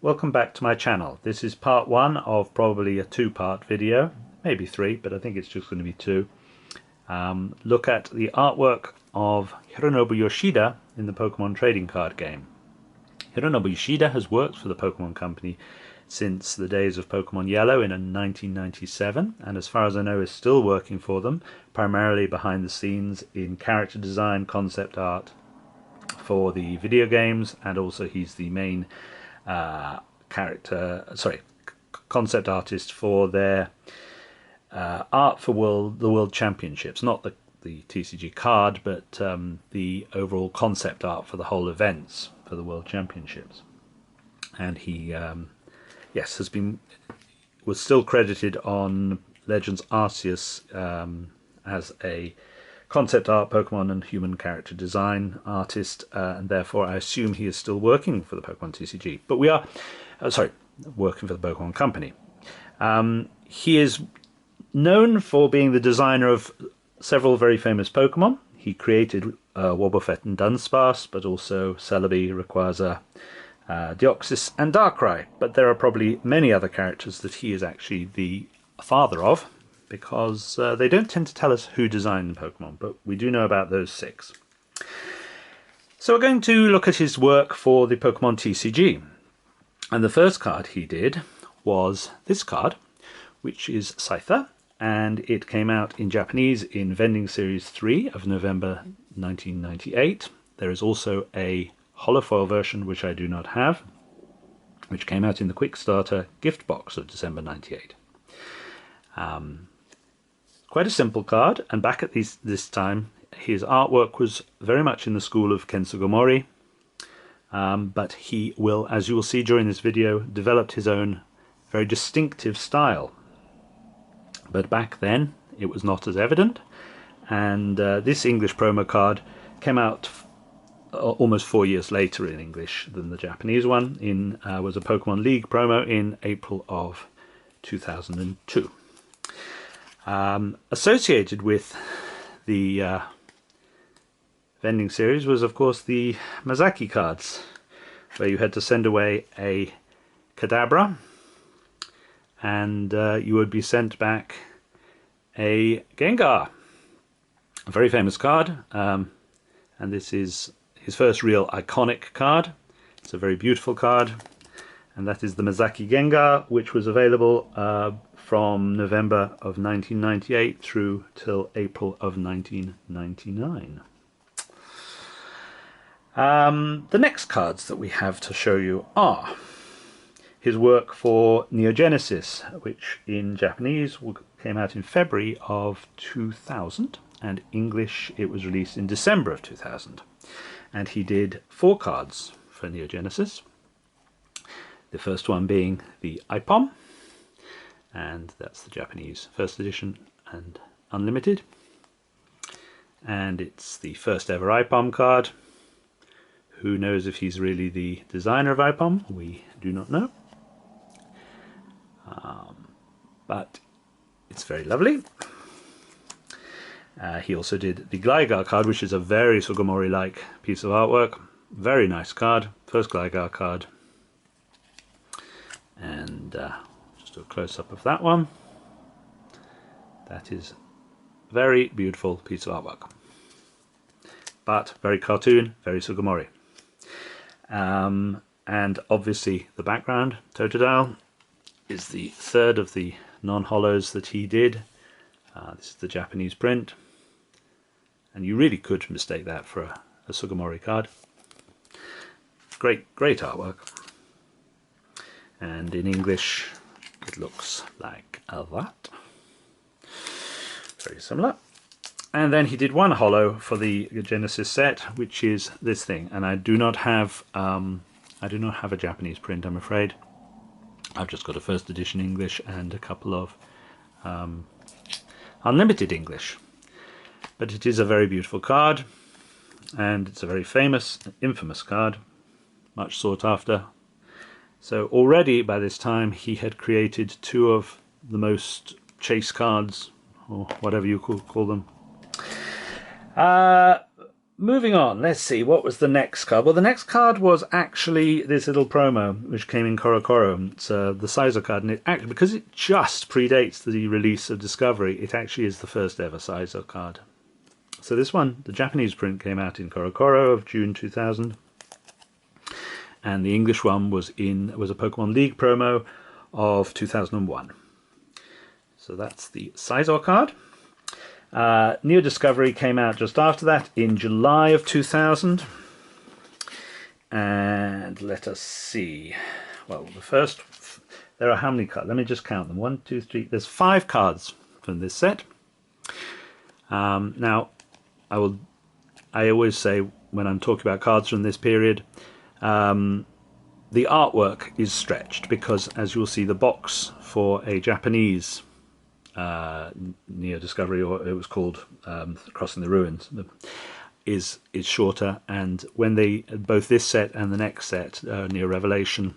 Welcome back to my channel. This is part one of probably a two-part video, maybe three, but I think it's just going to be two. Look at the artwork of Hironobu Yoshida in the Pokémon Trading Card Game. Hironobu Yoshida has worked for the Pokémon Company since the days of Pokémon Yellow in 1997, and as far as I know is still working for them, primarily behind the scenes in character design, concept art for the video games, and also he's the main concept artist for their art for the World Championships, not the TCG card, but the overall concept art for the whole events for the World Championships. And he, yes, was still credited on Legends Arceus as a concept art, Pokemon and human character design artist, and therefore I assume he is still working for the Pokemon TCG. But we are, working for the Pokemon Company. He is known for being the designer of several very famous Pokemon. He created Wobbuffet and Dunsparce, but also Celebi, Rayquaza, Deoxys and Darkrai. But there are probably many other characters that he is actually the father of, because they don't tend to tell us who designed Pokemon, but we do know about those 6. So we're going to look at his work for the Pokemon TCG. And the first card he did was this card, which is Scyther, and it came out in Japanese in Vending Series 3 of November 1998. There is also a holofoil version, which I do not have, which came out in the Quick Starter gift box of December 98. Quite a simple card, and back at this time his artwork was very much in the school of Ken Sugimori, but he will, as you will see during this video, developed his own very distinctive style. But back then it was not as evident, and this English promo card came out almost 4 years later in English than the Japanese one. Was a Pokemon League promo in April of 2002. Associated with the vending series was, of course, the Mazaki cards, where you had to send away a Kadabra and you would be sent back a Gengar. A very famous card, and this is his first real iconic card. It's a very beautiful card, and that is the Mazaki Gengar, which was available from November of 1998 through till April of 1999. The next cards that we have to show you are his work for Neo Genesis, which in Japanese came out in February of 2000, and English it was released in December of 2000. And he did 4 cards for Neo Genesis. The first one being the IPOM, and that's the Japanese first edition and unlimited. And it's the first ever IPOM card. Who knows if he's really the designer of IPOM? We do not know. But it's very lovely. He also did the Gligar card, which is a very Sugimori-like piece of artwork. Very nice card. First Gligar card. And just do a close-up of that one. That is a very beautiful piece of artwork. But very cartoon, very Sugimori. And obviously the background, Totodile, is the third of the non-holos that he did. This is the Japanese print, and you really could mistake that for a Sugimori card. Great artwork. And in English it looks like that. Very similar. And then he did one holo for the Genesis set, which is this thing, and I do not have a Japanese print, I'm afraid. I've just got a first edition English and a couple of unlimited English. But it is a very beautiful card, and it's a very famous, infamous card, much sought after. So already by this time he had created 2 of the most chase cards, or whatever you could call them. moving on, let's see, what was the next card? Well, the next card was actually this little promo, which came in Korokoro. It's the Sizer card, and it actually, because it just predates the release of Discovery, it actually is the first ever Sizer card. So this one, the Japanese print, came out in Korokoro of June 2000, and the English one was a Pokemon League promo of 2001. So that's the Sizer card. Neo Discovery came out just after that in July of 2000. And let us see. Well, the first, there are how many cards? Let me just count them. 1, 2, 3. There's 5 cards from this set. Now, I always say when I'm talking about cards from this period, the artwork is stretched because, as you'll see, the box for a Japanese Neo Discovery, or it was called Crossing the Ruins, is shorter, and when they, both this set and the next set, Neo Revelation,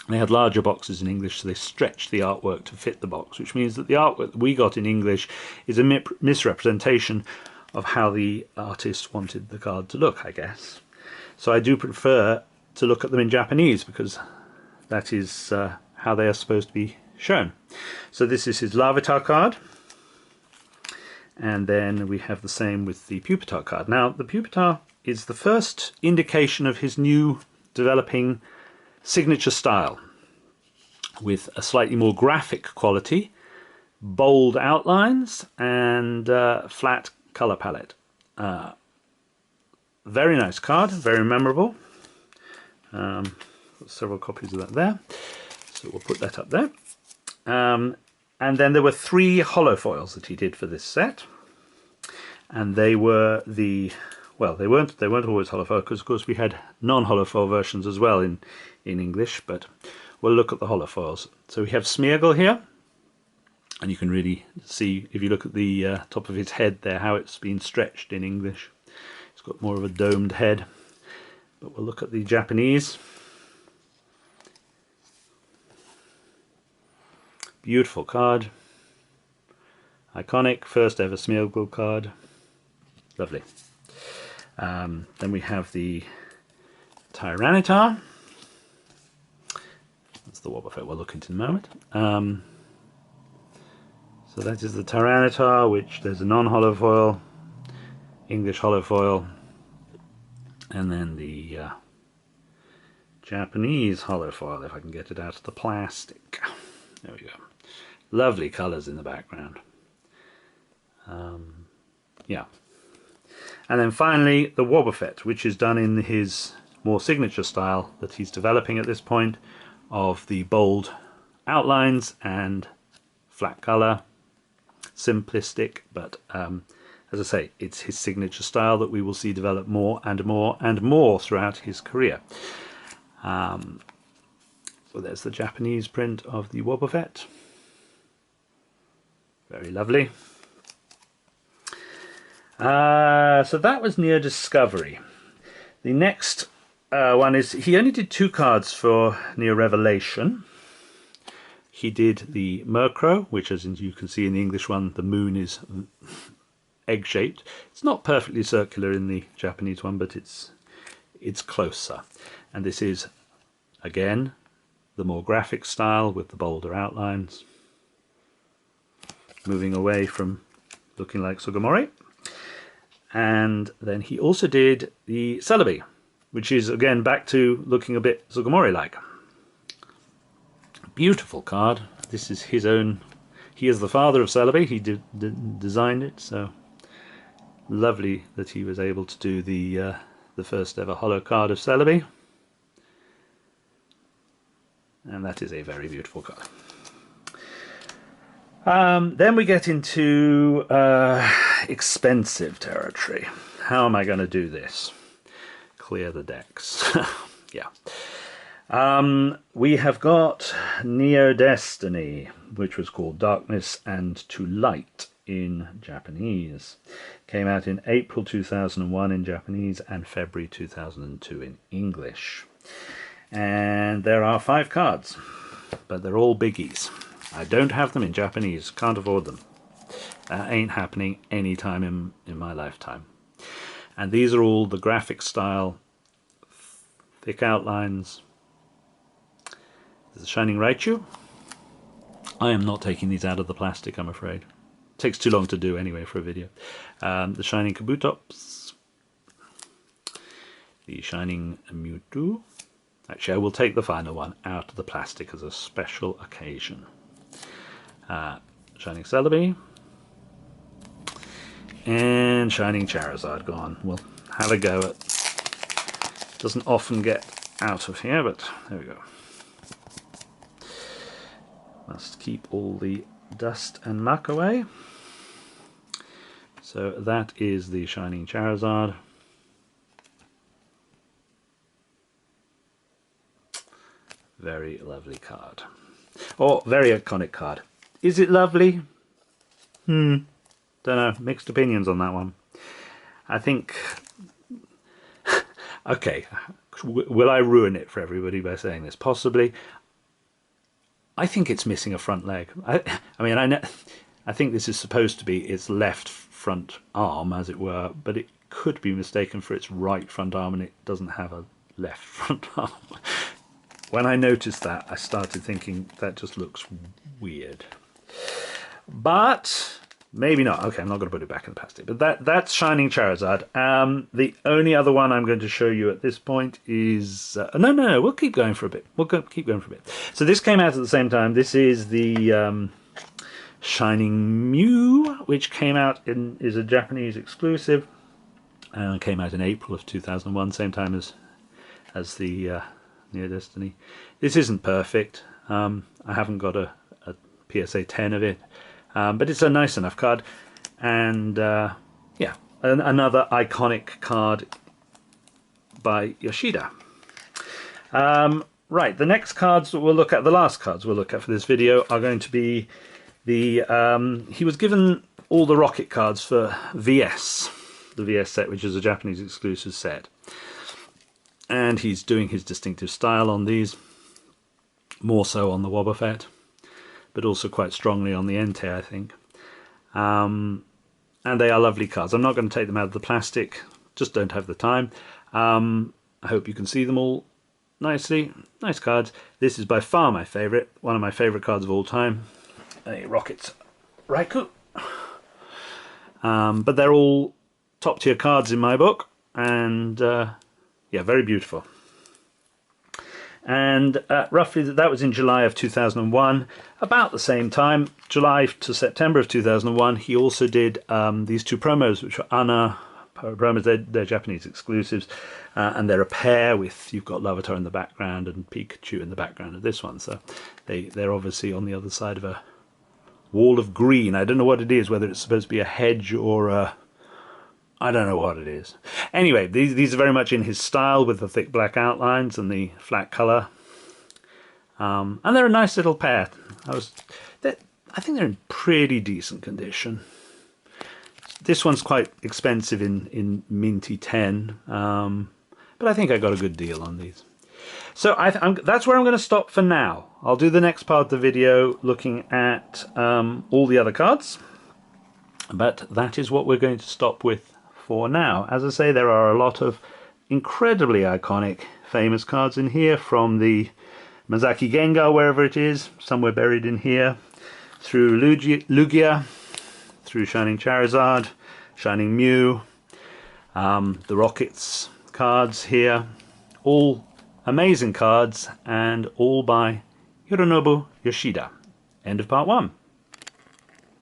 they had larger boxes in English, so they stretched the artwork to fit the box, which means that the artwork that we got in English is a misrepresentation of how the artist wanted the card to look, I guess. So I do prefer to look at them in Japanese, because that is how they are supposed to be shown. So this is his Larvitar card, and then we have the same with the Pupitar card. Now the Pupitar is the first indication of his new developing signature style, with a slightly more graphic quality, bold outlines, and flat color palette. Very nice card, very memorable. Got several copies of that there, so we'll put that up there. And then there were 3 holofoils that he did for this set, and they were well, they weren't always holofoil, because of course we had non-holofoil versions as well in English, but we'll look at the holofoils. So we have Smeargle here, and you can really see, if you look at the top of his head there, how it's been stretched in English. It's got more of a domed head. But we'll look at the Japanese. Beautiful card. Iconic, first ever Smeargle card. Lovely. Then we have the Tyranitar. That's the Wobbuffet we'll look into in a moment. So that is the Tyranitar, which there's a non-holofoil, English holofoil, and then the Japanese holofoil, if I can get it out of the plastic. There we go. Lovely colours in the background. Yeah. And then finally the Wobbuffet, which is done in his more signature style that he's developing at this point, of the bold outlines and flat colour. Simplistic, but as I say, it's his signature style that we will see develop more and more and more throughout his career. So there's the Japanese print of the Wobbuffet. Very lovely. So that was Neo Discovery. The next one is, he only did 2 cards for Neo Revelation. He did the Murkrow, which, as you can see in the English one, the moon is egg-shaped. It's not perfectly circular in the Japanese one, but it's closer. And this is, again, the more graphic style with the bolder outlines, moving away from looking like Sugimori. And then he also did the Celebi, which is again back to looking a bit Sugimori-like. Beautiful card. This is his own. He is the father of Celebi. He designed it, so lovely that he was able to do the first ever holo card of Celebi. And that is a very beautiful card. Then we get into expensive territory. How am I going to do this? Clear the decks. Yeah. We have got Neo Destiny, which was called Darkness and to Light in Japanese. Came out in April 2001 in Japanese and February 2002 in English. And there are 5 cards, but they're all biggies. I don't have them in Japanese, can't afford them. That ain't happening anytime in my lifetime. And these are all the graphic style, thick outlines. There's a Shining Raichu. I am not taking these out of the plastic, I'm afraid. It takes too long to do anyway for a video. The Shining Kabutops. The Shining Mewtwo. Actually, I will take the final one out of the plastic as a special occasion. Shining Celebi. And Shining Charizard gone. We'll have a go at... Doesn't often get out of here, but there we go. Must keep all the dust and muck away. So that is the Shining Charizard. Very lovely card. Oh, very iconic card. Is it lovely? Don't know. Mixed opinions on that one. I think... Okay, will I ruin it for everybody by saying this? Possibly. I think it's missing a front leg. I think this is supposed to be its left front arm, as it were, but it could be mistaken for its right front arm, and it doesn't have a left front arm. When I noticed that, I started thinking that just looks weird. But maybe not. Okay, I'm not going to put it back in the plastic. But that's Shining Charizard. The only other one I'm going to show you at this point is... No, we'll keep going for a bit. Keep going for a bit. So this came out at the same time. This is the Shining Mew, which came out is a Japanese exclusive. Came out in April of 2001, same time as the Near Destiny. This isn't perfect. I haven't got a PSA 10 of it. But it's a nice enough card, and yeah, another iconic card by Yoshida. Right, the next cards that we'll look at, the last cards we'll look at for this video, are going to be the... he was given all the Rocket cards for VS, the VS set, which is a Japanese exclusive set. And he's doing his distinctive style on these, more so on the Wobbuffet, but also quite strongly on the Entei, I think. And they are lovely cards. I'm not going to take them out of the plastic, just don't have the time. I hope you can see them all nicely. Nice cards. This is by far my favourite, one of my favourite cards of all time. A Rocket Raikou. But they're all top tier cards in my book, and yeah, very beautiful. And roughly that was in July of 2001. About the same time, July to September of 2001, he also did these two promos, which were ANA promos. They're Japanese exclusives, and they're a pair with, you've got Larvitar in the background and Pikachu in the background of this one. So they're obviously on the other side of a wall of green. I don't know what it is, whether it's supposed to be a hedge or a... I don't know what it is. Anyway, these are very much in his style, with the thick black outlines and the flat colour. And they're a nice little pair. I think they're in pretty decent condition. This one's quite expensive in Minty 10, but I think I got a good deal on these. So that's where I'm going to stop for now. I'll do the next part of the video looking at all the other cards, but that is what we're going to stop with for now. As I say, there are a lot of incredibly iconic, famous cards in here, from the Mazaki Gengar, wherever it is, somewhere buried in here, through Lugia, through Shining Charizard, Shining Mew, the Rockets cards here, all amazing cards, and all by Hironobu Yoshida. End of part 1.